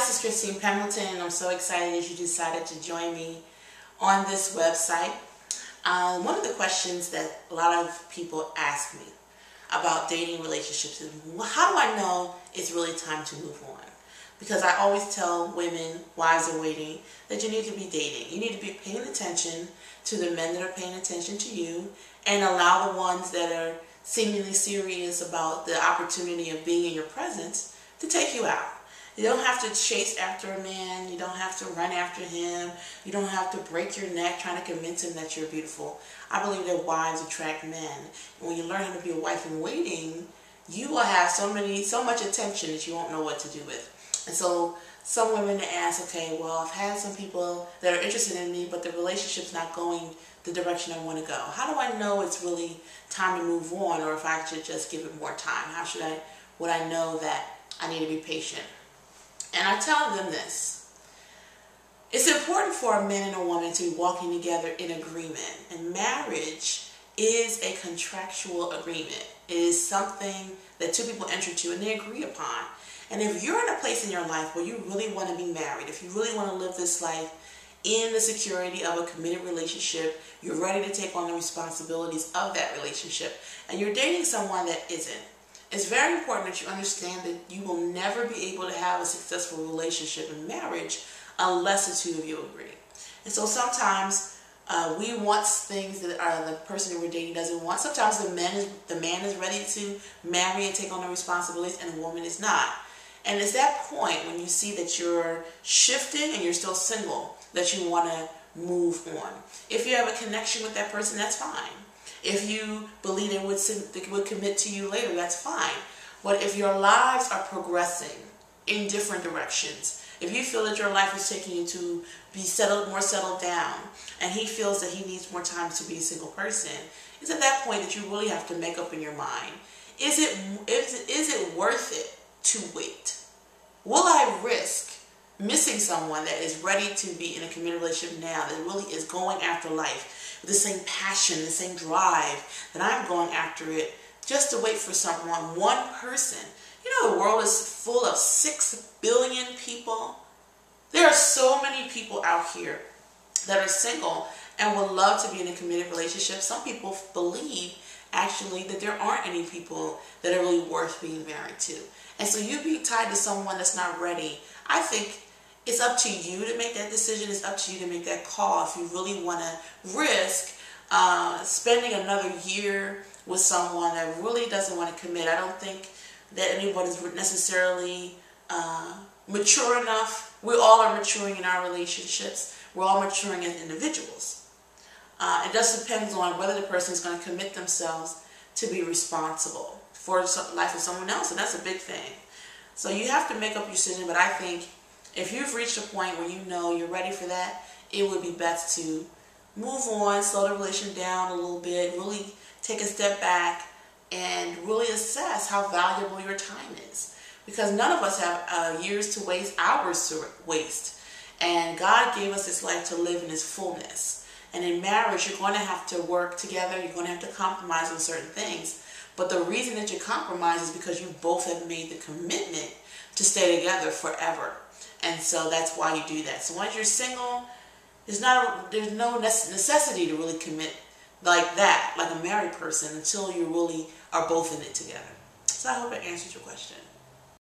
this is Christine Pendleton, and I'm so excited that you decided to join me on this website. One of the questions that a lot of people ask me about dating relationships is, how do I know it's really time to move on? Because I always tell women, wives in waiting, that you need to be dating. You need to be paying attention to the men that are paying attention to you, and allow the ones that are seemingly serious about the opportunity of being in your presence to take you out. You don't have to chase after a man. You don't have to run after him. You don't have to break your neck trying to convince him that you're beautiful. I believe that wives attract men. And when you learn how to be a wife in waiting, you will have so much attention that you won't know what to do with. And so some women ask, okay, well, I've had some people that are interested in me, but the relationship's not going the direction I want to go. How do I know it's really time to move on, or if I should just give it more time? Would I know that I need to be patient? And I tell them this: it's important for a man and a woman to be walking together in agreement. And marriage is a contractual agreement. It is something that two people enter into and they agree upon. And if you're in a place in your life where you really want to be married, if you really want to live this life in the security of a committed relationship, you're ready to take on the responsibilities of that relationship, and you're dating someone that isn't, it's very important that you understand that you will never be able to have a successful relationship in marriage unless the two of you agree. And so sometimes we want things that the person that we're dating doesn't want. Sometimes the man is ready to marry and take on the responsibilities, and the woman is not. And it's that point when you see that you're shifting and you're still single that you want to move on. If you have a connection with that person, that's fine. If you believe they would commit to you later, that's fine. But if your lives are progressing in different directions, if you feel that your life is taking you to be more settled down, and he feels that he needs more time to be a single person, it's at that point that you really have to make up in your mind. Is it worth it to wait? Will I risk missing someone that is ready to be in a committed relationship now, that really is going after life with the same passion, the same drive that I'm going after it, just to wait for someone, one person? You know, the world is full of 6 billion people. There are so many people out here that are single and would love to be in a committed relationship. Some people believe actually that there aren't any people that are really worth being married to. And so you being tied to someone that's not ready, I think it's up to you to make that decision. It's up to you to make that call if you really want to risk spending another year with someone that really doesn't want to commit. I don't think that anybody's necessarily mature enough. We all are maturing in our relationships. We're all maturing as individuals. It just depends on whether the person is going to commit themselves to be responsible for the life of someone else, and that's a big thing. So you have to make up your decision, but I think if you've reached a point where you know you're ready for that, it would be best to move on, slow the relationship down a little bit, really take a step back, and really assess how valuable your time is. Because none of us have years to waste, hours to waste. And God gave us this life to live in His fullness. And in marriage, you're going to have to work together. You're going to have to compromise on certain things. But the reason that you compromise is because you both have made the commitment to stay together forever. And so that's why you do that. So once you're single, there's no necessity to really commit like that, like a married person, until you really are both in it together. So I hope it answers your question.